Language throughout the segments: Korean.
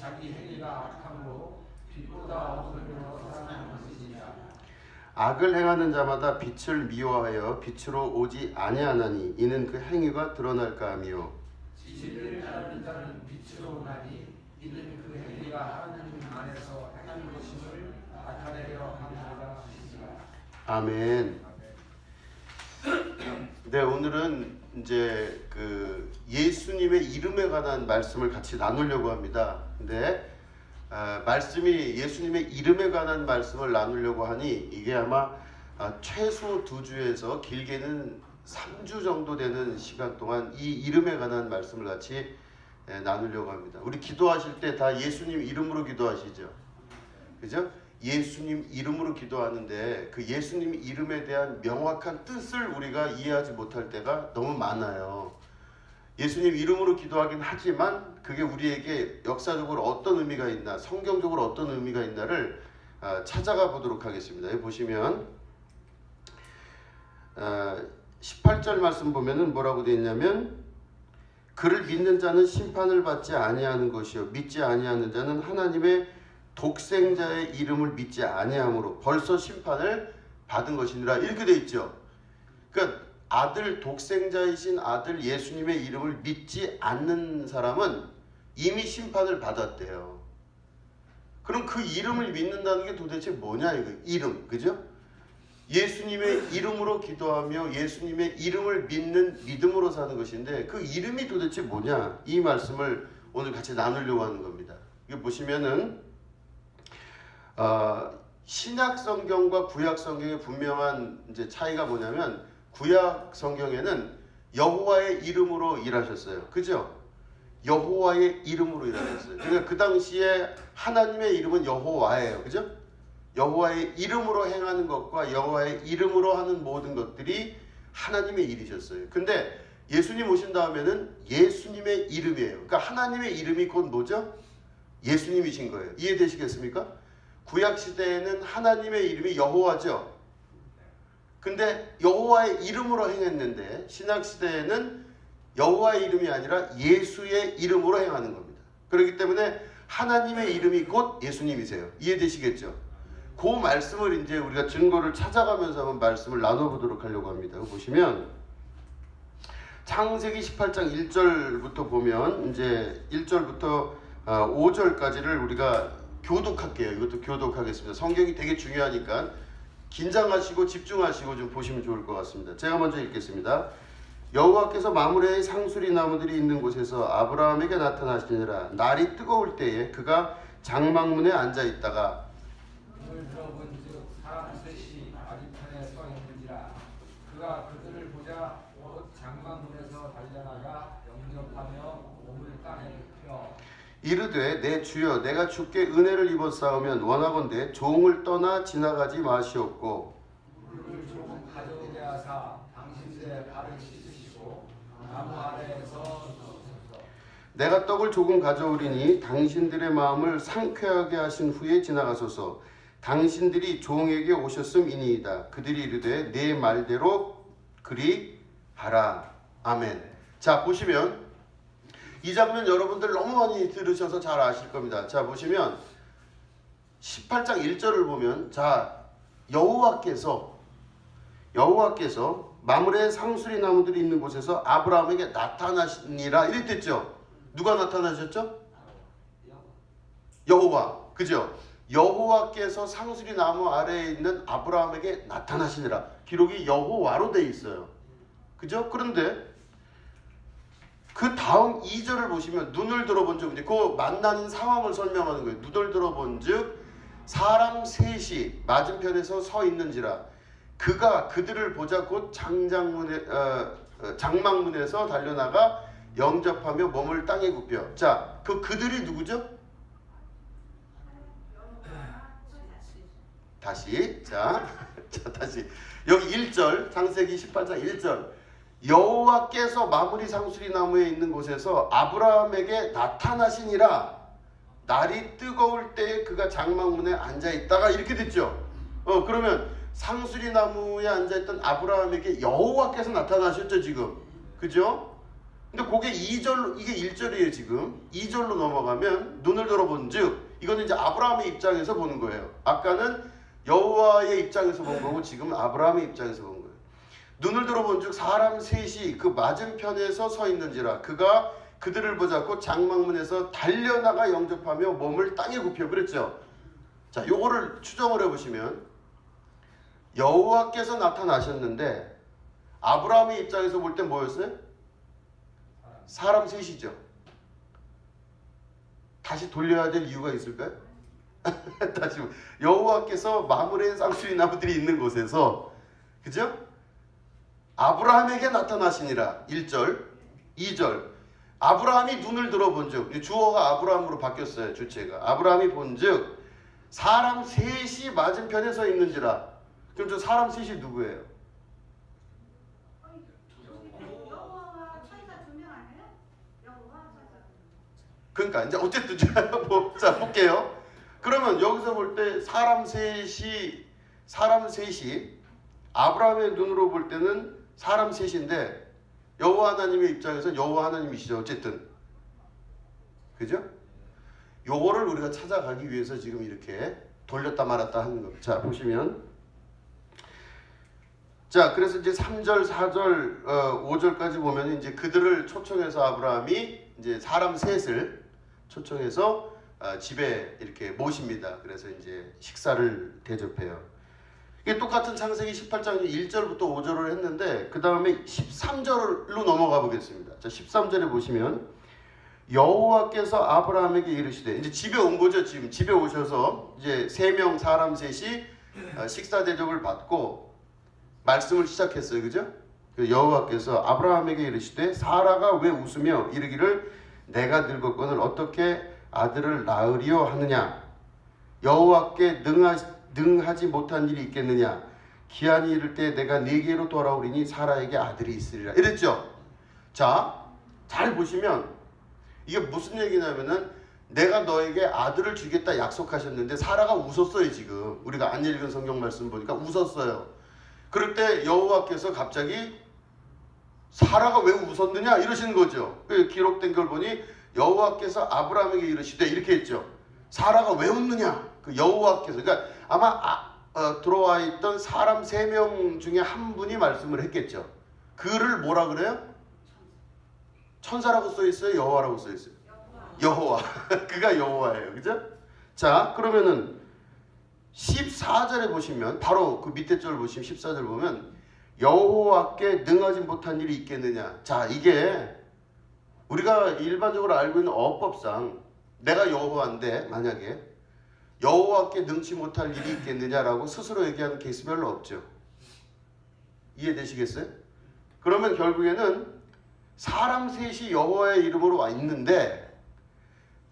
자기 행위가 악함으로 빛보다 어두움으로 살아가는 것이니라. 악을 행하는 자마다 빛을 미워하여 빛으로 오지 아니하나니 이는 그 행위가 드러날까 하며 진리를 따르는 자는 빛으로 오나니 이는 그 행위가 하나님 안에서 행하는 것임을 나타내려 함이라 하시니라. 아멘. 네, 오늘은 이제 그 예수님의 이름에 관한 말씀을 같이 나누려고 합니다. 근데 말씀이 예수님의 이름에 관한 말씀을 나누려고 하니 이게 아마 최소 2주에서 길게는 3주 정도 되는 시간 동안 이 이름에 관한 말씀을 같이 나누려고 합니다. 우리 기도하실 때 다 예수님 이름으로 기도하시죠? 그죠? 예수님 이름으로 기도하는데 그 예수님 이름에 대한 명확한 뜻을 우리가 이해하지 못할 때가 너무 많아요. 예수님 이름으로 기도하긴 하지만 그게 우리에게 역사적으로 어떤 의미가 있나, 성경적으로 어떤 의미가 있나를 찾아가 보도록 하겠습니다. 여기 보시면 18절 말씀 보면은 뭐라고 되어 있냐면 그를 믿는 자는 심판을 받지 아니하는 것이요 믿지 아니하는 자는 하나님의 독생자의 이름을 믿지 아니함으로 벌써 심판을 받은 것이니라 이렇게 되어 있죠. 그러니까 아들 독생자이신 아들 예수님의 이름을 믿지 않는 사람은 이미 심판을 받았대요. 그럼 그 이름을 믿는다는 게 도대체 뭐냐 이거 이름 그죠? 예수님의 이름으로 기도하며 예수님의 이름을 믿는 믿음으로 사는 것인데 그 이름이 도대체 뭐냐 이 말씀을 오늘 같이 나누려고 하는 겁니다. 이거 보시면은 신약 성경과 구약 성경의 분명한 이제 차이가 뭐냐면 구약 성경에는 여호와의 이름으로 일하셨어요. 그죠? 여호와의 이름으로 일하셨어요. 그러니까 그 당시에 하나님의 이름은 여호와예요. 그죠? 여호와의 이름으로 행하는 것과 여호와의 이름으로 하는 모든 것들이 하나님의 일이셨어요. 근데 예수님 오신 다음에는 예수님의 이름이에요. 그러니까 하나님의 이름이 곧 뭐죠? 예수님이신 거예요. 이해되시겠습니까? 구약 시대에는 하나님의 이름이 여호와죠. 근데 여호와의 이름으로 행했는데 신약 시대에는 여호와의 이름이 아니라 예수의 이름으로 행하는 겁니다. 그렇기 때문에 하나님의 이름이 곧 예수님이세요. 이해되시겠죠? 그 말씀을 이제 우리가 증거를 찾아가면서 한번 말씀을 나눠보도록 하려고 합니다. 보시면 창세기 18장 1절부터 보면 이제 1절부터 5절까지를 우리가 교독할게요. 이것도 교독하겠습니다. 성경이 되게 중요하니까 긴장하시고 집중하시고 좀 보시면 좋을 것 같습니다. 제가 먼저 읽겠습니다. 여호와께서 마므레의 상수리 나무들이 있는 곳에서 아브라함에게 나타나시니라. 날이 뜨거울 때에 그가 장막문에 앉아 있다가 눈을 들어본즉 사람 셋이 아리편에 서 있는지라. 그가 그들을 보자 곧 장막문에서 달려나가 영접하며 몸을 땅에 눕혀 이르되 내 주여 내가 주께 은혜를 입었사오면 원하건대 종을 떠나 지나가지 마시옵고 물을 조금 가져오게 하사 당신들의 발을 씻으시고 나무 아래에서 누우소서. 내가 떡을 조금 가져오리니 당신들의 마음을 상쾌하게 하신 후에 지나가소서. 당신들이 종에게 오셨음이니이다. 그들이 이르되 내 말대로 그리 하라. 아멘. 자 보시면 이 장면 여러분들 너무 많이 들으셔서 잘 아실 겁니다. 자 보시면 18장 1절을 보면 자 여호와께서 마므레 상수리 나무들이 있는 곳에서 아브라함에게 나타나시니라 이랬댔죠. 누가 나타나셨죠? 여호와. 그죠? 여호와께서 상수리 나무 아래에 있는 아브라함에게 나타나시니라. 기록이 여호와로 돼 있어요. 그죠? 그런데 그 다음 2절을 보시면 눈을 들어본 즉 이제 그 만나는 상황을 설명하는 거예요. 눈을 들어본 즉 사람 셋이 맞은편에서 서 있는지라. 그가 그들을 보자 곧 장막문에서 달려나가 영접하며 몸을 땅에 굽혀. 자, 그들이 누구죠? 다시 다시 여기 1절 창세기 18장 1절 여호와께서 마므리 상수리 나무에 있는 곳에서 아브라함에게 나타나시니라. 날이 뜨거울 때에 그가 장막문에 앉아 있다가 이렇게 됐죠. 그러면 상수리 나무에 앉아 있던 아브라함에게 여호와께서 나타나셨죠 지금. 그죠? 근데 그게 2절로, 이게 1절이에요 지금. 2절로 넘어가면 눈을 들어본즉, 이거는 이제 아브라함의 입장에서 보는 거예요. 아까는 여호와의 입장에서 본 거고 지금 아브라함의 입장에서 본 거예요. 눈을 들어본즉 사람 셋이 그 맞은편에서 서 있는지라 그가 그들을 보잡고 장막문에서 달려나가 영접하며 몸을 땅에 굽혀. 그랬죠. 자, 요거를 추정을 해보시면 여호와께서 나타나셨는데 아브라함의 입장에서 볼 때 뭐였어요? 사람 셋이죠. 다시 돌려야 될 이유가 있을까요? 다시 여호와께서 마므레 쌍수리 나무들이 있는 곳에서, 그죠? 아브라함에게 나타나시니라. 1절, 2절. 아브라함이 눈을 들어본즉, 주어가 아브라함으로 바뀌었어요. 주체가 아브라함이 본즉 사람 셋이 맞은편에 서 있는지라. 그럼 저 사람 셋이 누구예요? 여호와와 천사 2명 아니에요? 여호와 천사. 그러니까 이제 어쨌든 자 볼게요. 그러면 여기서 볼 때 사람 셋이 아브라함의 눈으로 볼 때는 사람 셋인데 여호와 하나님의 입장에서 여호와 하나님이시죠. 어쨌든, 그죠? 요거를 우리가 찾아가기 위해서 지금 이렇게 돌렸다 말았다 하는 겁니다. 자, 보시면, 자, 그래서 이제 3절, 4절, 5절까지 보면 이제 그들을 초청해서 아브라함이 이제 사람 셋을 초청해서 집에 이렇게 모십니다. 그래서 이제 식사를 대접해요. 이게 똑같은 창세기 18장 1절부터 5절을 했는데 그 다음에 13절로 넘어가 보겠습니다. 자, 13절에 보시면 여호와께서 아브라함에게 이르시되, 이제 집에 온 거죠. 지금 집에 오셔서 이제 3명 사람 셋이 식사 대접을 받고 말씀을 시작했어요. 그죠? 여호와께서 아브라함에게 이르시되 사라가 왜 웃으며 이르기를 내가 늙었거늘 어떻게 아들을 낳으리요 하느냐. 여호와께 능하지 못한 일이 있겠느냐. 기한이 이를 때 내가 네게로 돌아오리니 사라에게 아들이 있으리라. 이랬죠. 자, 잘 보시면 이게 무슨 얘기냐면은 내가 너에게 아들을 주겠다 약속하셨는데 사라가 웃었어요. 지금 우리가 안 읽은 성경 말씀 보니까 웃었어요. 그럴 때 여호와께서 갑자기 사라가 왜 웃었느냐 이러시는 거죠. 기록된 걸 보니 여호와께서 아브라함에게 이르시되 이렇게 했죠. 사라가 왜 웃느냐. 그 여호와께서, 그러니까 아마 들어와 있던 사람 3명 중에 한 분이 말씀을 했겠죠. 그를 뭐라 그래요? 천사라고 써 있어요? 여호와라고 써 있어요? 여호와. 그가 여호와예요. 그죠? 자, 그러면은 14절에 보시면 바로 그 밑에 절 보시면 14절 보면 여호와께 능하지 못한 일이 있겠느냐. 자, 이게 우리가 일반적으로 알고 있는 어법상 내가 여호와인데 만약에 여호와께 능치 못할 일이 있겠느냐라고 스스로 얘기하는 케이스 별로 없죠. 이해되시겠어요? 그러면 결국에는 사람 셋이 여호와의 이름으로 와 있는데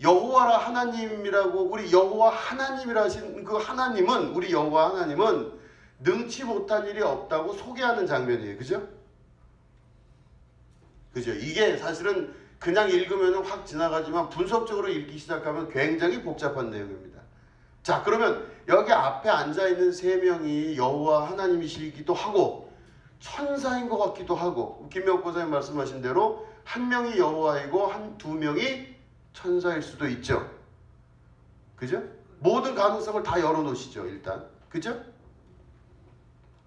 여호와라 하나님이라고, 우리 여호와 하나님이라 하신 그 하나님은, 우리 여호와 하나님은 능치 못한 일이 없다고 소개하는 장면이에요. 그죠? 그죠? 이게 사실은 그냥 읽으면 확 지나가지만 분석적으로 읽기 시작하면 굉장히 복잡한 내용입니다. 자, 그러면 여기 앞에 앉아있는 3명이 여호와 하나님이시기도 하고 천사인 것 같기도 하고, 김명옥 권사님 말씀하신 대로 한 명이 여호와이고 2명이 천사일 수도 있죠. 그죠? 모든 가능성을 다 열어놓으시죠. 일단. 그죠?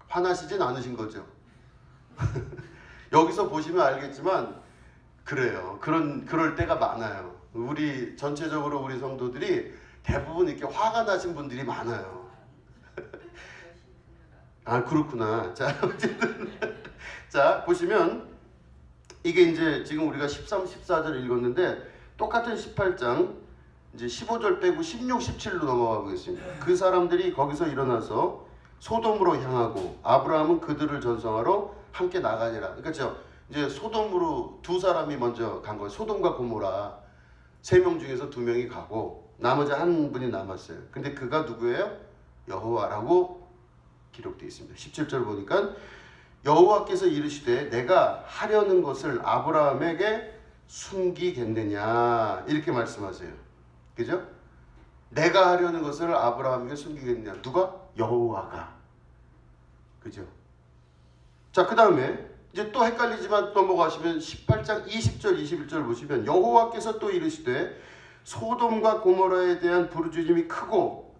화나시진 않으신 거죠. 여기서 보시면 알겠지만 그래요. 그럴 때가 많아요. 우리 전체적으로 우리 성도들이 대부분 이렇게 화가 나신 분들이 많아요. 아, 그렇구나. 자, 어쨌든 자, 보시면 이게 이제 지금 우리가 13, 14절 읽었는데 똑같은 18장 이제 15절 빼고 16, 17로 넘어가 보겠습니다. 그 사람들이 거기서 일어나서 소돔으로 향하고 아브라함은 그들을 전송하러 함께 나가니라. 그러니까 이제 소돔으로 2사람이 먼저 간 거예요. 소돔과 고모라 3명 중에서 2명이 가고 나머지 한 분이 남았어요. 근데 그가 누구예요? 여호와라고 기록되어 있습니다. 17절 보니까 여호와께서 이르시되 내가 하려는 것을 아브라함에게 숨기겠느냐 이렇게 말씀하세요. 그죠? 내가 하려는 것을 아브라함에게 숨기겠느냐. 누가? 여호와가. 그죠? 자, 그 다음에 이제 또 헷갈리지만 넘어가시면 18장 20절 21절 보시면 여호와께서 또 이르시되 소돔과 고모라에 대한 부르짖음이 크고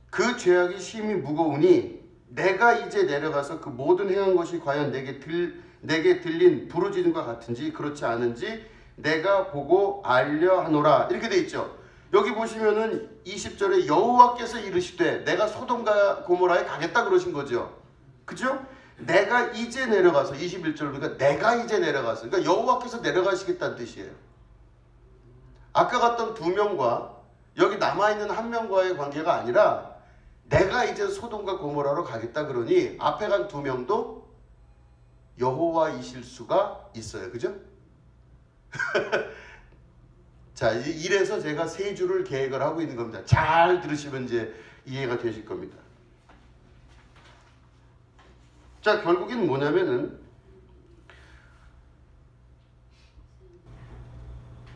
그 죄악이 심히 무거우니 내가 이제 내려가서 그 모든 행한 것이 과연 내게 들린 부르짖음과 같은지 그렇지 않은지 내가 보고 알려 하노라. 이렇게 돼 있죠. 여기 보시면은 20절에 여호와께서 이르시되 내가 소돔과 고모라에 가겠다 그러신 거죠. 그죠? 내가 이제 내려가서 21절 그러니까 내가 이제 내려가서 그러니까 여호와께서 내려가시겠다는 뜻이에요. 아까 갔던 두 명과 여기 남아있는 한 명과의 관계가 아니라 내가 이제 소돔과 고모라로 가겠다 그러니 앞에 간 두 명도 여호와이실 수가 있어요. 그죠? 자, 이래서 제가 세 줄을 계획을 하고 있는 겁니다. 잘 들으시면 이제 이해가 되실 겁니다. 자, 결국엔 뭐냐면은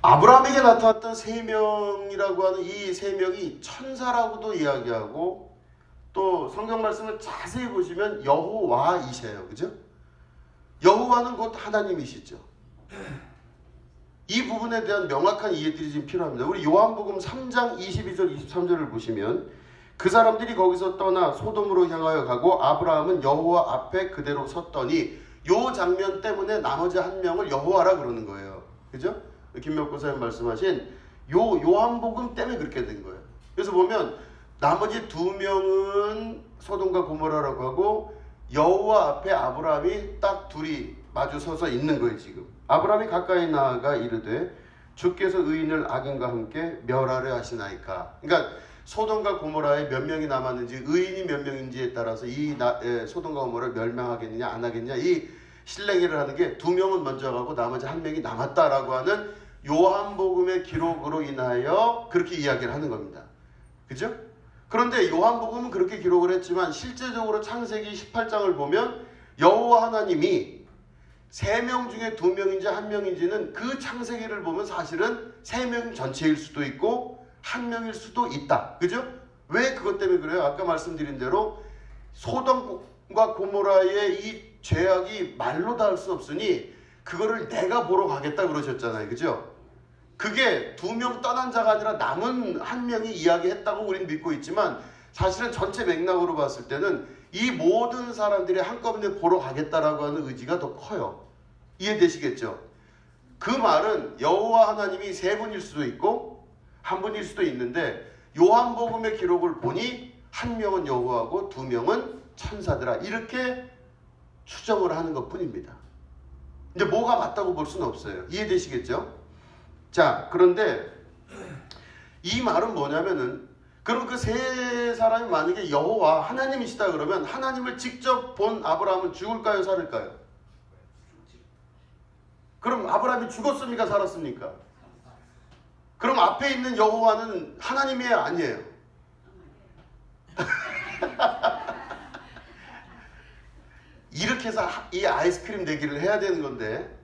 아브라함에게 나타났던 세 명이라고 하는 이 세 명이 천사라고도 이야기하고 또 성경 말씀을 자세히 보시면 여호와이세요. 그죠? 여호와는 곧 하나님이시죠. 이 부분에 대한 명확한 이해들이 지금 필요합니다. 우리 요한복음 3장 22절 23절을 보시면 그 사람들이 거기서 떠나 소돔으로 향하여 가고 아브라함은 여호와 앞에 그대로 섰더니 요 장면 때문에 나머지 한 명을 여호와라 그러는 거예요. 그죠? 김명구 사님 말씀하신 요한복음 때문에 그렇게 된 거예요. 그래서 보면 나머지 두 명은 소돔과 고모라라고 하고 여호와 앞에 아브라함이 딱 둘이 마주 서서 있는 거예요. 지금 아브라함이 가까이 나아가 이르되 주께서 의인을 악인과 함께 멸하려 하시나이까. 그러니까 소돔과 고모라에 몇 명이 남았는지 의인이 몇 명인지에 따라서 소돔과 고모라를 멸망하겠느냐 안 하겠느냐 이 실랭이를 하는 게 두 명은 먼저 가고 나머지 한 명이 남았다라고 하는 요한복음의 기록으로 인하여 그렇게 이야기를 하는 겁니다. 그죠? 그런데 요한복음은 그렇게 기록을 했지만 실제적으로 창세기 18장을 보면 여호와 하나님이 3명 중에 2명인지 1명인지는 그 창세기를 보면 사실은 3명 전체일 수도 있고 1명일 수도 있다. 그죠? 왜 그것 때문에 그래요? 아까 말씀드린 대로 소돔과 고모라의 이 죄악이 말로 다 할 수 없으니 그거를 내가 보러 가겠다 그러셨잖아요. 그죠? 그게 2명 떠난 자가 아니라 남은 1명이 이야기했다고 우리는 믿고 있지만 사실은 전체 맥락으로 봤을 때는 이 모든 사람들이 한꺼번에 보러 가겠다라고 하는 의지가 더 커요. 이해되시겠죠? 그 말은 여호와 하나님이 3분일 수도 있고 1분일 수도 있는데 요한복음의 기록을 보니 1명은 여호와고 2명은 천사더라. 이렇게 추정을 하는 것 뿐입니다. 이제 뭐가 맞다고 볼 수는 없어요. 이해되시겠죠? 자, 그런데 이 말은 뭐냐면은 그럼 그 세 사람이 만약에 여호와 하나님이시다 그러면 하나님을 직접 본 아브라함은 죽을까요? 살을까요? 그럼 아브라함이 죽었습니까? 살았습니까? 그럼 앞에 있는 여호와는 하나님이에요? 아니에요? 이렇게 해서 이 아이스크림 내기를 해야 되는 건데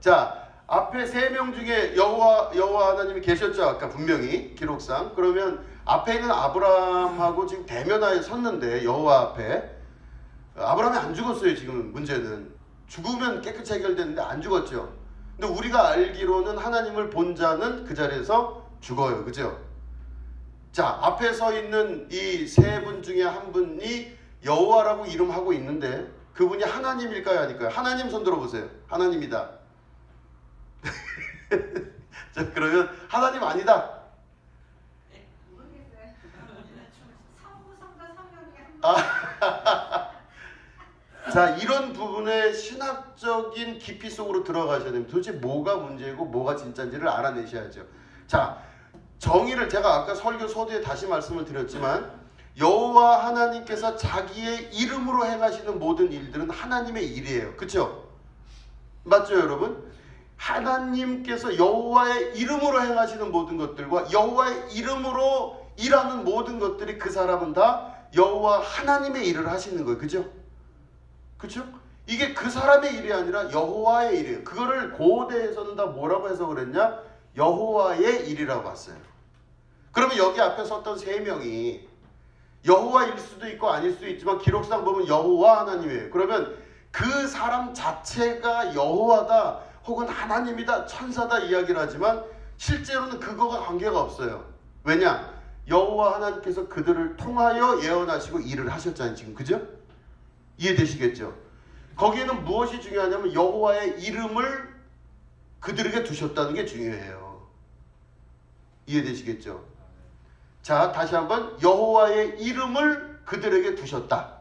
자, 앞에 3명 중에 여호와 하나님이 계셨죠. 아까 분명히 기록상. 그러면 앞에 있는 아브라함하고 지금 대면하에 섰는데 여호와 앞에 아브라함이 안 죽었어요. 지금 문제는 죽으면 깨끗이 해결되는데 안 죽었죠. 근데 우리가 알기로는 하나님을 본 자는 그 자리에서 죽어요. 그죠? 자, 앞에 서 있는 이 3분 중에 한 분이 여호와라고 이름하고 있는데 그분이 하나님일까요? 아닐까요? 하나님 손 들어보세요. 하나님이다. 자, 그러면 하나님 아니다. 모르겠어요. 성부성자 성령 중에 한 명. 자, 이런 부분에 신학적인 깊이 속으로 들어가셔야 됩니다. 도대체 뭐가 문제고 뭐가 진짜인지를 알아내셔야죠. 자, 정의를 제가 아까 설교 서두에 다시 말씀을 드렸지만 여호와 하나님께서 자기의 이름으로 행하시는 모든 일들은 하나님의 일이에요. 그렇죠? 맞죠, 여러분? 하나님께서 여호와의 이름으로 행하시는 모든 것들과 여호와의 이름으로 일하는 모든 것들이 그 사람은 다 여호와 하나님의 일을 하시는 거예요. 그죠? 그죠? 이게 그 사람의 일이 아니라 여호와의 일이에요. 그거를 고대에서는 다 뭐라고 해석을 했냐? 여호와의 일이라고 했어요. 그러면 여기 앞에 섰던 3명이 여호와일 수도 있고 아닐 수도 있지만 기록상 보면 여호와 하나님이에요. 그러면 그 사람 자체가 여호와다 혹은 하나님이다 천사다 이야기를 하지만 실제로는 그거가 관계가 없어요. 왜냐? 여호와 하나님께서 그들을 통하여 예언하시고 일을 하셨잖아요. 지금 그죠? 이해되시겠죠? 거기에는 무엇이 중요하냐면 여호와의 이름을 그들에게 두셨다는 게 중요해요. 이해되시겠죠? 자, 다시 한번 여호와의 이름을 그들에게 두셨다.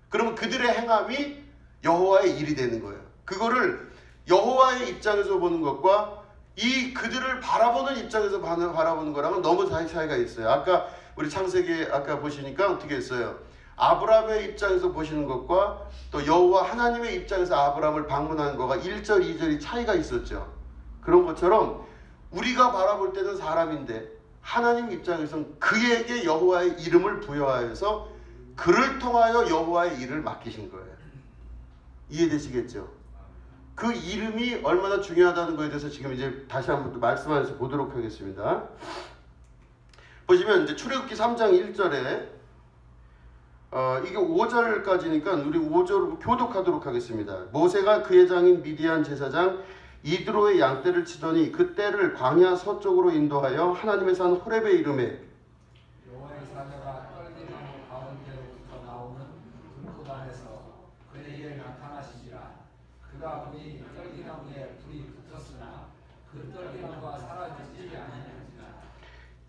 그러면 그들의 행함이 여호와의 일이 되는 거예요. 그거를 여호와의 입장에서 보는 것과 이 그들을 바라보는 입장에서 바라보는 거랑은 너무 차이가 있어요. 아까 우리 창세기 아까 보시니까 어떻게 했어요? 아브라함의 입장에서 보시는 것과 또 여호와 하나님의 입장에서 아브라함을 방문하는 거가 1절, 2절이 차이가 있었죠. 그런 것처럼 우리가 바라볼 때는 사람인데 하나님 입장에서는 그에게 여호와의 이름을 부여하여서 그를 통하여 여호와의 일을 맡기신 거예요. 이해되시겠죠? 그 이름이 얼마나 중요하다는 것에 대해서 지금 이제 다시 한번 또 말씀하셔서 보도록 하겠습니다. 보시면 이제 출애굽기 3장 1절에 이게 5절까지니까 우리 5절 교독하도록 하겠습니다. 모세가 그의 장인 미디안 제사장 이드로의 양떼를 치더니 그 떼를 광야 서쪽으로 인도하여 하나님의 산 호렙에 이르매 여호와의 사자가 떨기나무 가운데로부터 나오는 불꽃 안에서 그에게 나타나시니라. 그가 보니 떨기나무에 불이 붙었으나 그 떨기나무가 사라지지 아니하니라.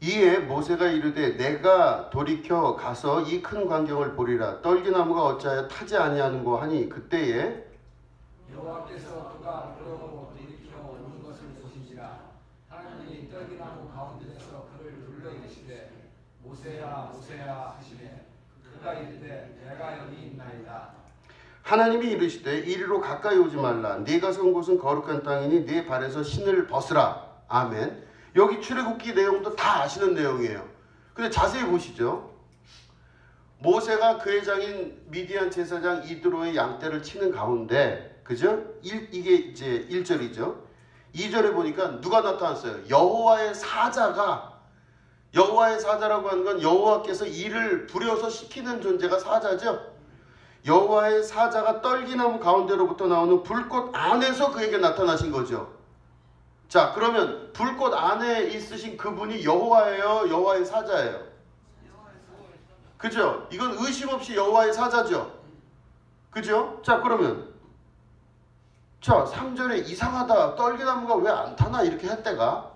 이에 모세가 이르되 내가 돌이켜 가서 이 큰 광경을 보리라. 떨기나무가 어찌하여 타지 아니하는고 하니 그때에 여호와께서 그가 보려고 돌이켜 오는 것을 보시니라. 하나님이 떨기나무 가운데서 그를 불러 이르시되 모세야 모세야 하시매 그가 이르되 내가 여기 있나이다. 하나님이 이르시되 이리로 가까이 오지 말라. 네가 선 곳은 거룩한 땅이니 네 발에서 신을 벗으라. 아멘. 여기 출애굽기 내용도 다 아시는 내용이에요. 근데 자세히 보시죠. 모세가 그의 장인 미디안 제사장 이드로의 양떼를 치는 가운데, 그죠? 이게 이제 1절이죠. 2절에 보니까 누가 나타났어요? 여호와의 사자가, 여호와의 사자라고 하는 건 여호와께서 일을 부려서 시키는 존재가 사자죠. 여호와의 사자가 떨기나무 가운데로부터 나오는 불꽃 안에서 그에게 나타나신 거죠. 자, 그러면 불꽃 안에 있으신 그분이 여호와예요? 여호와의 사자예요? 그죠? 이건 의심 없이 여호와의 사자죠. 그죠? 자, 그러면 자 3절에 이상하다. 떨기나무가 왜 안 타나? 이렇게 했다가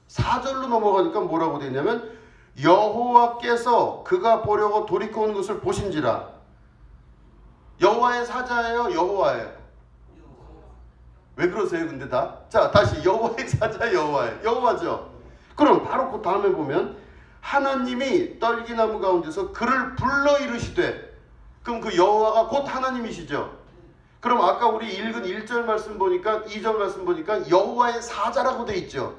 4절로 넘어가니까 뭐라고 되냐면 여호와께서 그가 보려고 돌이켜 온 것을 보신지라. 여호와의 사자예요? 여호와예요? 왜 그러세요? 근데 다? 자, 다시 여호와의 사자 여호와예요. 여호와죠. 그럼 바로 그 다음에 보면 하나님이 떨기나무 가운데서 그를 불러 이르시되, 그럼 그 여호와가 곧 하나님이시죠. 그럼 아까 우리 읽은 1절 말씀 보니까 2절 말씀 보니까 여호와의 사자라고 돼 있죠.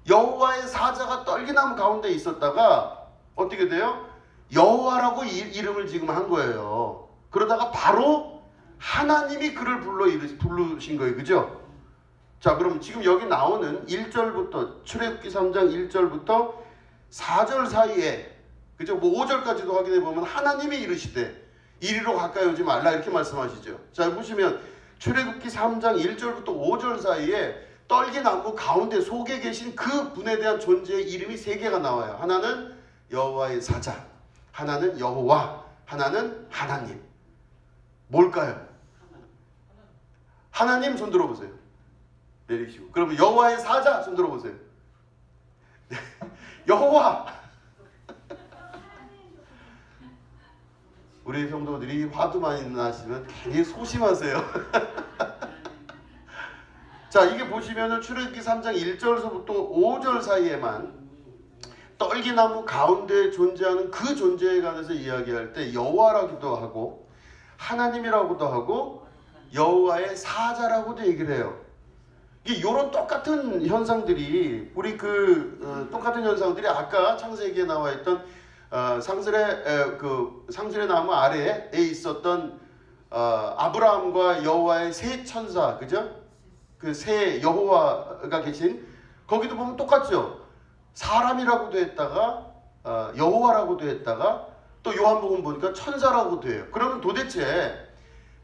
여호와의 사자가 떨기나무 가운데 있었다가 어떻게 돼요? 여호와라고 이름을 지금 한 거예요. 그러다가 바로 하나님이 그를 부르신 거예요. 그죠? 자, 그럼 지금 여기 나오는 1절부터 출애굽기 3장 1절부터 4절 사이에, 그죠? 뭐 5절까지도 확인해 보면 하나님이 이르시되 이리로 가까이 오지 말라 이렇게 말씀하시죠. 자, 보시면 출애굽기 3장 1절부터 5절 사이에 떨기나무 가운데 속에 계신 그 분에 대한 존재의 이름이 3개가 나와요. 하나는 여호와의 사자, 하나는 여호와, 하나는 하나님. 뭘까요? 하나님 손 들어보세요. 내리시고. 그러면 여호와의 사자 손 들어보세요. 여호와. 우리 성도들이 화도 많이 나시면 되게 소심하세요. 자, 이게 보시면은 출애굽기 3장 1절에서부터 5절 사이에만 떨기나무 가운데 존재하는 그 존재에 관해서 이야기할 때 여호와라고도 하고 하나님이라고도 하고 여호와의 사자라고도 얘기를 해요. 이런 똑같은 현상들이 우리 똑같은 현상들이 아까 창세기에 나와 있던 상수리 나무 아래에 있었던 아브라함과 여호와의 세 천사, 그죠? 그 세 여호와가 계신 거기도 보면 똑같죠. 사람이라고도 했다가 여호와라고도 했다가 또 요한복음 보니까 천사라고도 해요. 그러면 도대체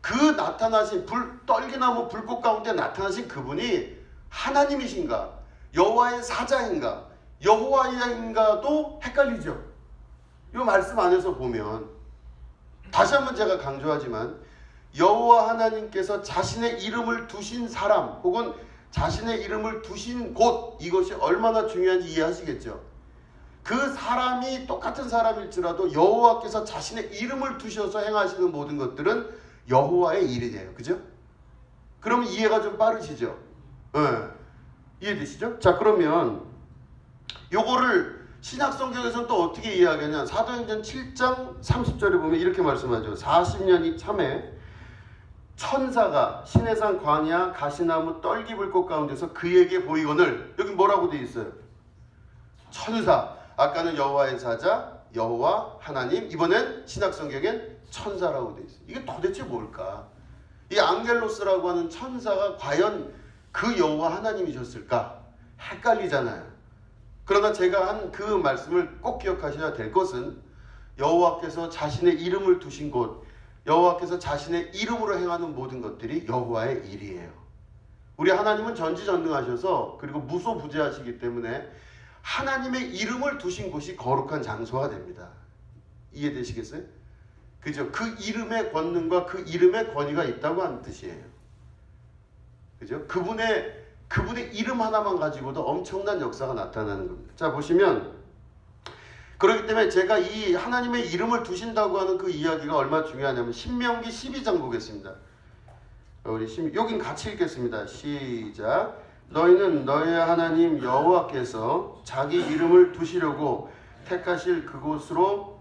그 나타나신 떨기나무 불꽃 가운데 나타나신 그분이 하나님이신가, 여호와의 사자인가, 여호와인가도 헷갈리죠. 이 말씀 안에서 보면 다시 한번 제가 강조하지만 여호와 하나님께서 자신의 이름을 두신 사람 혹은 자신의 이름을 두신 곳, 이것이 얼마나 중요한지 이해하시겠죠. 그 사람이 똑같은 사람일지라도 여호와께서 자신의 이름을 두셔서 행하시는 모든 것들은 여호와의 일이에요. 그죠? 그럼 이해가 좀 빠르시죠? 이해되시죠? 자, 그러면 요거를 신약 성경에서는 또 어떻게 이해하겠냐? 사도행전 7장 30절에 보면 이렇게 말씀하죠. 40년이 참에 천사가 시내산 광야 가시나무 떨기불꽃 가운데서 그에게 보이거늘. 여기 뭐라고 되어 있어요? 천사. 아까는 여호와의 사자, 여호와 하나님. 이번엔 신약 성경엔 천사라고 되어 있어요. 이게 도대체 뭘까? 이 앙겔로스라고 하는 천사가 과연 그 여호와 하나님이셨을까? 헷갈리잖아요. 그러나 제가 한 그 말씀을 꼭 기억하셔야 될 것은 여호와께서 자신의 이름을 두신 곳, 여호와께서 자신의 이름으로 행하는 모든 것들이 여호와의 일이에요. 우리 하나님은 전지전능하셔서 그리고 무소부재하시기 때문에 하나님의 이름을 두신 곳이 거룩한 장소가 됩니다. 이해되시겠어요? 그죠? 그 이름의 권능과 그 이름의 권위가 있다고 하는 뜻이에요. 그죠? 그분의 이름 하나만 가지고도 엄청난 역사가 나타나는 겁니다. 자, 보시면 그렇기 때문에 제가 이 하나님의 이름을 두신다고 하는 그 이야기가 얼마나 중요하냐면 신명기 12장 보겠습니다. 여긴 같이 읽겠습니다. 시작. 너희는 너희의 하나님 여호와께서 자기 이름을 두시려고 택하실 그곳으로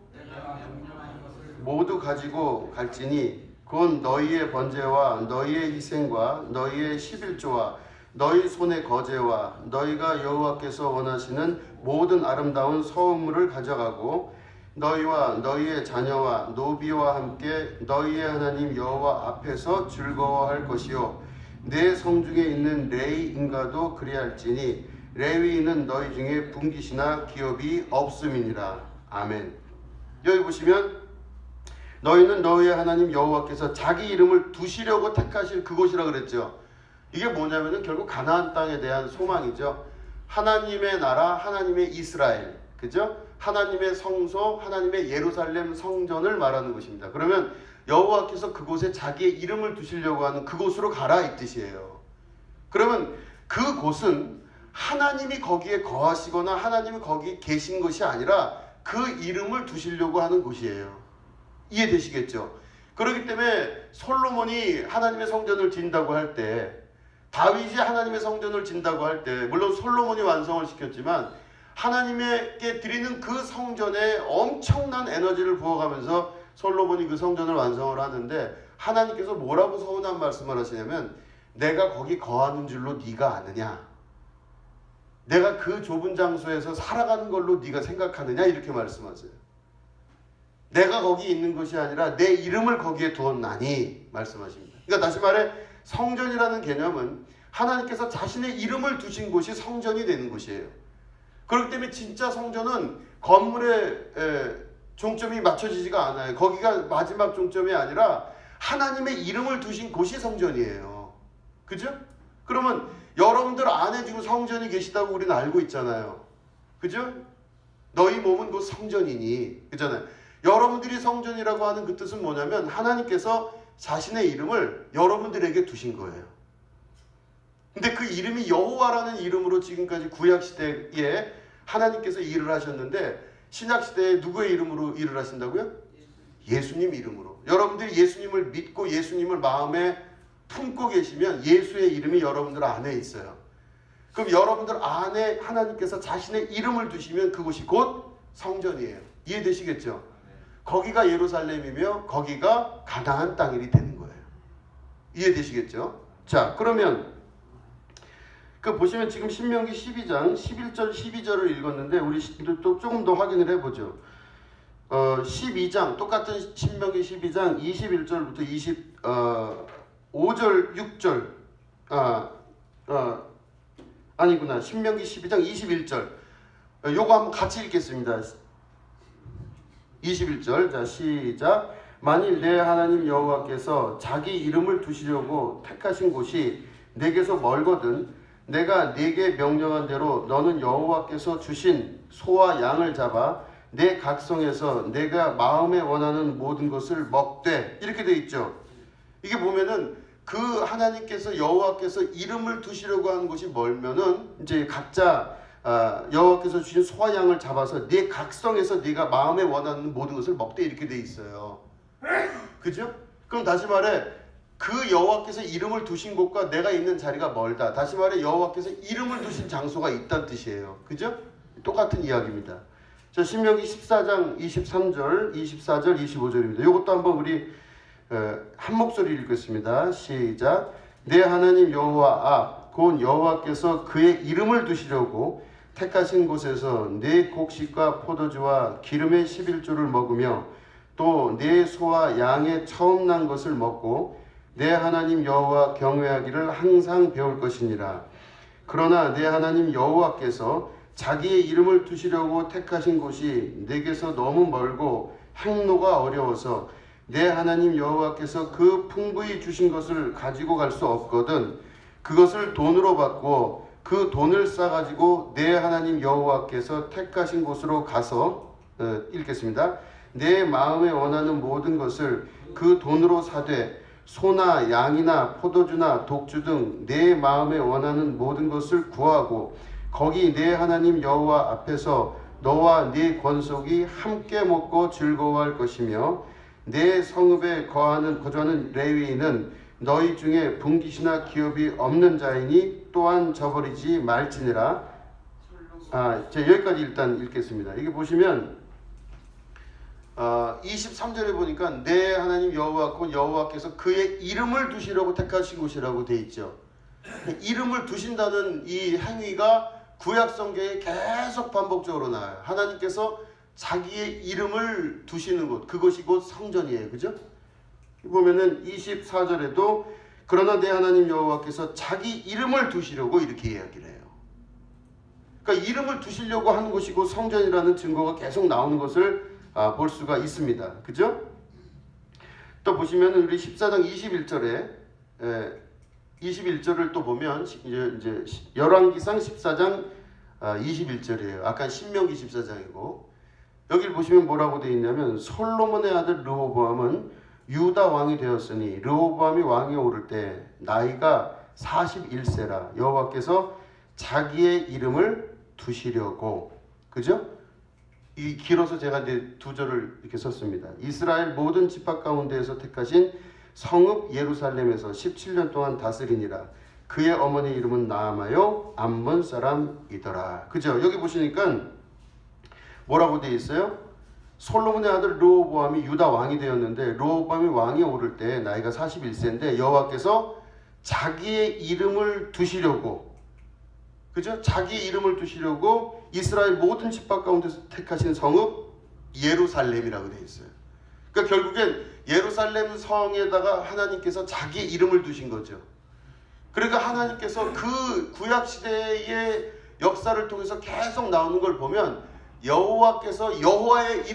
모두 가지고 갈지니 그건 너희의 번제와 너희의 희생과 너희의 11조와 너희 손의 거제와 너희가 여호와께서 원하시는 모든 아름다운 서울물을 가져가고 너희와 너희의 자녀와 노비와 함께 너희의 하나님 여호와 앞에서 즐거워할 것이요 내 성중에 있는 레위인가도 그리할지니 레위인은 너희 중에 분깃이나 기업이 없음이니라. 아멘. 여기 보시면 너희는 너희의 하나님 여호와께서 자기 이름을 두시려고 택하실 그곳이라 그랬죠. 이게 뭐냐면은 결국 가나안 땅에 대한 소망이죠. 하나님의 나라, 하나님의 이스라엘, 그죠? 하나님의 성소, 하나님의 예루살렘 성전을 말하는 것입니다. 그러면 여호와께서 그곳에 자기의 이름을 두시려고 하는 그곳으로 가라 이 뜻이에요. 그러면 그곳은 하나님이 거기에 거하시거나 하나님이 거기에 계신 것이 아니라 그 이름을 두시려고 하는 곳이에요. 이해되시겠죠? 그렇기 때문에 솔로몬이 하나님의 성전을 짓는다고 할 때, 다윗이 하나님의 성전을 짓는다고 할 때, 물론 솔로몬이 완성을 시켰지만 하나님께 드리는 그 성전에 엄청난 에너지를 부어가면서 솔로몬이 그 성전을 완성을 하는데 하나님께서 뭐라고 서운한 말씀을 하시냐면 내가 거기 거하는 줄로 네가 아느냐? 내가 그 좁은 장소에서 살아가는 걸로 네가 생각하느냐? 이렇게 말씀하세요. 내가 거기 있는 것이 아니라 내 이름을 거기에 두었나니 말씀하십니다. 그러니까 다시 말해 성전이라는 개념은 하나님께서 자신의 이름을 두신 곳이 성전이 되는 곳이에요. 그렇기 때문에 진짜 성전은 건물에 종점이 맞춰지지가 않아요. 거기가 마지막 종점이 아니라 하나님의 이름을 두신 곳이 성전이에요. 그죠? 그러면 여러분들 안에 지금 성전이 계시다고 우리는 알고 있잖아요. 그죠? 너희 몸은 곧 성전이니. 그잖아요. 여러분들이 성전이라고 하는 그 뜻은 뭐냐면 하나님께서 자신의 이름을 여러분들에게 두신 거예요. 근데 그 이름이 여호와라는 이름으로 지금까지 구약시대에 하나님께서 일을 하셨는데 신약시대에 누구의 이름으로 일을 하신다고요? 예수님 이름으로. 여러분들이 예수님을 믿고 예수님을 마음에 품고 계시면 예수의 이름이 여러분들 안에 있어요. 그럼 여러분들 안에 하나님께서 자신의 이름을 두시면 그곳이 곧 성전이에요. 이해되시겠죠? 거기가 예루살렘이며 거기가 가나안 땅이 되는 거예요. 이해되시겠죠? 자, 그러면 그 보시면 지금 신명기 12장 11절 12절을 읽었는데 우리 또 조금 더 확인을 해보죠. 12장 똑같은 신명기 12장 21절부터 25절 6절 아니구나. 신명기 12장 21절 요거 한번 같이 읽겠습니다. 21절 자 시작. 만일 내 하나님 여호와께서 자기 이름을 두시려고 택하신 곳이 내게서 멀거든 내가 네게 명령한 대로 너는 여호와께서 주신 소와 양을 잡아 내 각성에서 내가 마음에 원하는 모든 것을 먹되 이렇게 돼 있죠. 이게 보면은 그 하나님께서 여호와께서 이름을 두시려고 하는 곳이 멀면은 이제 각자 여호와께서 주신 소와 양을 잡아서 네 각성에서 네가 마음에 원하는 모든 것을 먹되 이렇게 돼 있어요. 그죠? 그럼 다시 말해 그 여호와께서 이름을 두신 곳과 내가 있는 자리가 멀다. 다시 말해 여호와께서 이름을 두신 장소가 있다는 뜻이에요. 그죠? 똑같은 이야기입니다. 자, 신명기 14장 23절, 24절, 25절입니다. 이것도 한번 우리 한 목소리 읽겠습니다. 시작. 내 하나님 여호와 앞 곧 여호와께서 그의 이름을 두시려고 택하신 곳에서 내 곡식과 포도주와 기름의 11조를 먹으며 또 내 소와 양의 처음 난 것을 먹고 내 하나님 여호와 경외하기를 항상 배울 것이니라. 그러나 내 하나님 여호와께서 자기의 이름을 두시려고 택하신 곳이 내게서 너무 멀고 행로가 어려워서 내 하나님 여호와께서 그 풍부히 주신 것을 가지고 갈 수 없거든 그것을 돈으로 바꾸어 그 돈을 싸가지고 내 하나님 여호와께서 택하신 곳으로 가서 읽겠습니다. 내 마음에 원하는 모든 것을 그 돈으로 사되 소나 양이나 포도주나 독주 등 내 마음에 원하는 모든 것을 구하고 거기 내 하나님 여호와 앞에서 너와 네 권속이 함께 먹고 즐거워할 것이며 내 성읍에 거주하는 레위인은 너희 중에 분깃이나 기업이 없는 자이니 또한 저버리지 말지니라. 여기까지 일단 읽겠습니다. 이게 보시면 23절에 보니까 내 하나님 여호와께서 그의 이름을 두시려고 택하신 곳이라고 돼 있죠. 이름을 두신다는 이 행위가 구약 성경에 계속 반복적으로 나와요. 하나님께서 자기의 이름을 두시는 곳, 그것이 곧 성전이에요. 그죠? 보면은 24절에도 그러나 내 하나님 여호와께서 자기 이름을 두시려고 이렇게 이야기를 해요. 그러니까 이름을 두시려고 하는 곳이 곧 성전이라는 증거가 계속 나오는 것을 볼 수가 있습니다. 그죠? 또 보시면 우리 14장 21절에 21절을 또 보면 이제 열왕기상 14장 21절이에요. 아까 신명기 14장이고 여기를 보시면 뭐라고 되어 있냐면 솔로몬의 아들 르호보암은 유다 왕이 되었으니 르호보암이 왕에 오를 때 나이가 41세라 여호와께서 자기의 이름을 두시려고 그죠? 이 길어서 제가 이제 두 절을 이렇게 썼습니다. 이스라엘 모든 지파 가운데에서 택하신 성읍 예루살렘에서 17년 동안 다스리니라. 그의 어머니 이름은 나아마요 암몬 사람이더라. 그죠? 여기 보시니까 뭐라고 되어 있어요? 솔로몬의 아들 르호보암이 유다 왕이 되었는데 르호보암이 왕에 오를 때 나이가 41세인데 여호와께서 자기의 이름을 두시려고 그죠? 자기의 이름을 두시려고 이스라엘 모든 지파 가운데서 택하신 성읍 예루살렘이라고 되어 있어요. 그러니까 결국엔 예루살렘 성에다가 하나님께서 자기의 이름을 두신 거죠. 그러니까 하나님께서 그 구약 시대의 역사를 통해서 계속 나오는 걸 보면 여호와께서 여호와의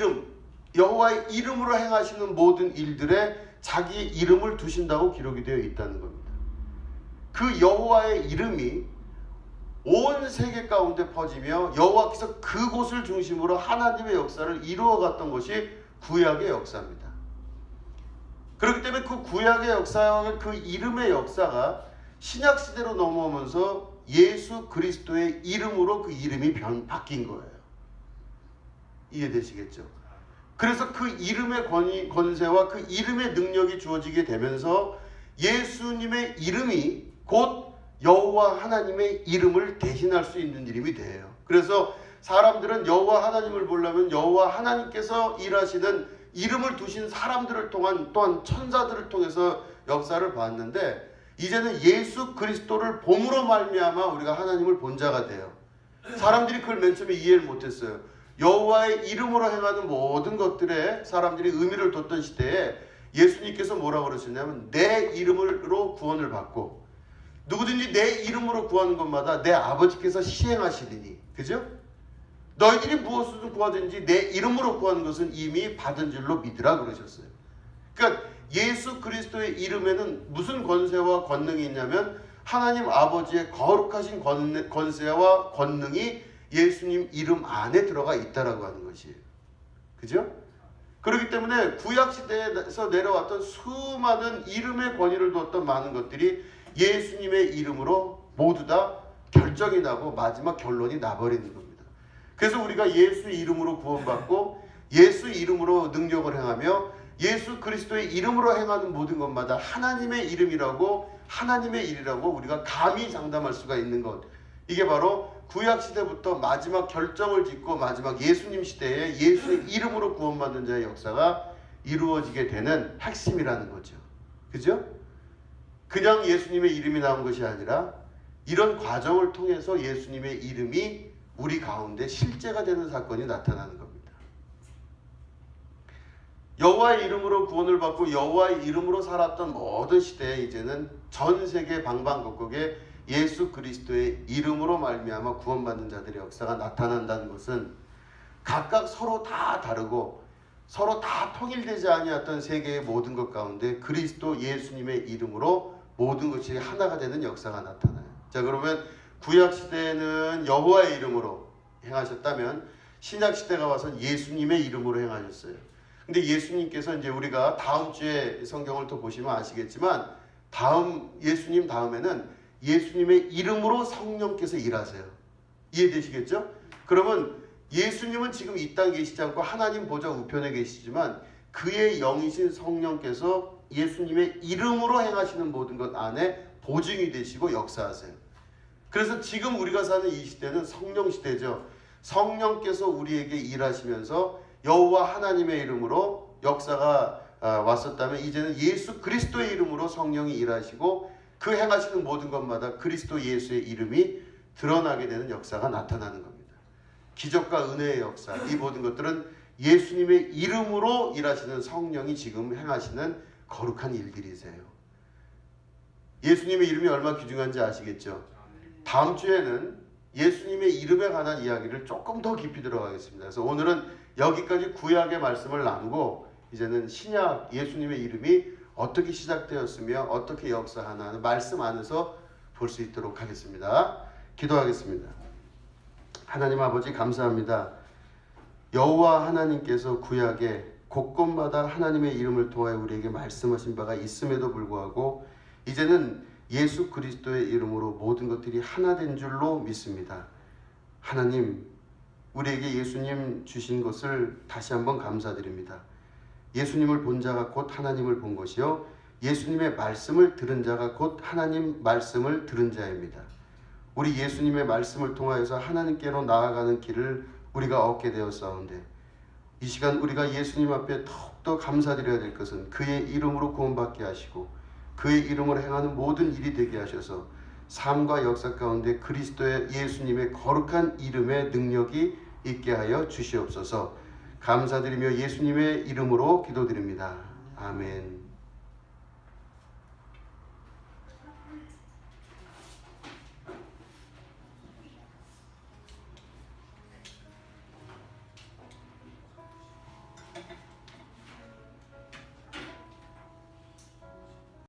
이름으로 행하시는 모든 일들에 자기의 이름을 두신다고 기록이 되어 있다는 겁니다. 그 여호와의 이름이 온 세계 가운데 퍼지며 여호와께서 그곳을 중심으로 하나님의 역사를 이루어갔던 것이 구약의 역사입니다. 그렇기 때문에 그 구약의 역사와 그 이름의 역사가 신약 시대로 넘어오면서 예수 그리스도의 이름으로 그 이름이 바뀐 거예요. 이해되시겠죠? 그래서 그 이름의 권세와 그 이름의 능력이 주어지게 되면서 예수님의 이름이 곧 여호와 하나님의 이름을 대신할 수 있는 이름이 돼요. 그래서 사람들은 여호와 하나님을 보려면 여호와 하나님께서 일하시는 이름을 두신 사람들을 또한 천사들을 통해서 역사를 봤는데 이제는 예수 그리스도를 봄으로 말미암아 우리가 하나님을 본 자가 돼요. 사람들이 그걸 맨 처음에 이해를 못했어요. 여호와의 이름으로 행하는 모든 것들에 사람들이 의미를 뒀던 시대에 예수님께서 뭐라고 그러셨냐면 내 이름으로 구원을 받고 누구든지 내 이름으로 구하는 것마다 내 아버지께서 시행하시리니 그죠? 너희들이 무엇을 구하든지 내 이름으로 구하는 것은 이미 받은 줄로 믿으라 그러셨어요. 그러니까 예수 그리스도의 이름에는 무슨 권세와 권능이 있냐면 하나님 아버지의 거룩하신 권세와 권능이 예수님 이름 안에 들어가 있다라고 하는 것이에요. 그죠? 그렇기 때문에 구약시대에서 내려왔던 수많은 이름의 권위를 두었던 많은 것들이 예수님의 이름으로 모두 다 결정이 나고 마지막 결론이 나버리는 겁니다. 그래서 우리가 예수 이름으로 구원받고 예수 이름으로 능력을 행하며 예수 그리스도의 이름으로 행하는 모든 것마다 하나님의 이름이라고 하나님의 일이라고 우리가 감히 장담할 수가 있는 것. 이게 바로 구약시대부터 마지막 결정을 짓고 마지막 예수님 시대에 예수의 이름으로 구원받는 자의 역사가 이루어지게 되는 핵심이라는 거죠. 그죠? 그냥 예수님의 이름이 나온 것이 아니라 이런 과정을 통해서 예수님의 이름이 우리 가운데 실제가 되는 사건이 나타나는 겁니다. 여호와의 이름으로 구원을 받고 여호와의 이름으로 살았던 모든 시대에 이제는 전 세계 방방곡곡에 예수 그리스도의 이름으로 말미암아 구원받는 자들의 역사가 나타난다는 것은 각각 서로 다 다르고 서로 다 통일되지 아니었던 세계의 모든 것 가운데 그리스도 예수님의 이름으로 모든 것이 하나가 되는 역사가 나타나요. 자, 그러면 구약 시대에는 여호와의 이름으로 행하셨다면 신약 시대가 와서 예수님의 이름으로 행하셨어요. 근데 예수님께서 이제 우리가 다음 주에 성경을 또 보시면 아시겠지만 예수님 다음에는 예수님의 이름으로 성령께서 일하세요. 이해되시겠죠? 그러면 예수님은 지금 이 땅에 계시지 않고 하나님 보좌 우편에 계시지만 그의 영이신 성령께서 예수님의 이름으로 행하시는 모든 것 안에 보증이 되시고 역사하세요. 그래서 지금 우리가 사는 이 시대는 성령 시대죠. 성령께서 우리에게 일하시면서 여호와 하나님의 이름으로 역사가 왔었다면 이제는 예수 그리스도의 이름으로 성령이 일하시고 그 행하시는 모든 것마다 그리스도 예수의 이름이 드러나게 되는 역사가 나타나는 겁니다. 기적과 은혜의 역사, 이 모든 것들은 예수님의 이름으로 일하시는 성령이 지금 행하시는 거룩한 일들이세요. 예수님의 이름이 얼마나 귀중한지 아시겠죠? 다음 주에는 예수님의 이름에 관한 이야기를 조금 더 깊이 들어가겠습니다. 그래서 오늘은 여기까지 구약의 말씀을 나누고 이제는 신약 예수님의 이름이 어떻게 시작되었으며 어떻게 역사하나 하는 말씀 안에서 볼 수 있도록 하겠습니다. 기도하겠습니다. 하나님 아버지 감사합니다. 여호와 하나님께서 구약에 곳곳마다 하나님의 이름을 통하여 우리에게 말씀하신 바가 있음에도 불구하고 이제는 예수 그리스도의 이름으로 모든 것들이 하나 된 줄로 믿습니다. 하나님, 우리에게 예수님 주신 것을 다시 한번 감사드립니다. 예수님을 본 자가 곧 하나님을 본 것이요 예수님의 말씀을 들은 자가 곧 하나님 말씀을 들은 자입니다. 우리 예수님의 말씀을 통하여서 하나님께로 나아가는 길을 우리가 얻게 되었사온데 이 시간 우리가 예수님 앞에 더욱더 감사드려야 될 것은 그의 이름으로 구원받게 하시고 그의 이름으로 행하는 모든 일이 되게 하셔서 삶과 역사 가운데 그리스도의 예수님의 거룩한 이름의 능력이 있게 하여 주시옵소서. 감사드리며 예수님의 이름으로 기도드립니다. 아멘.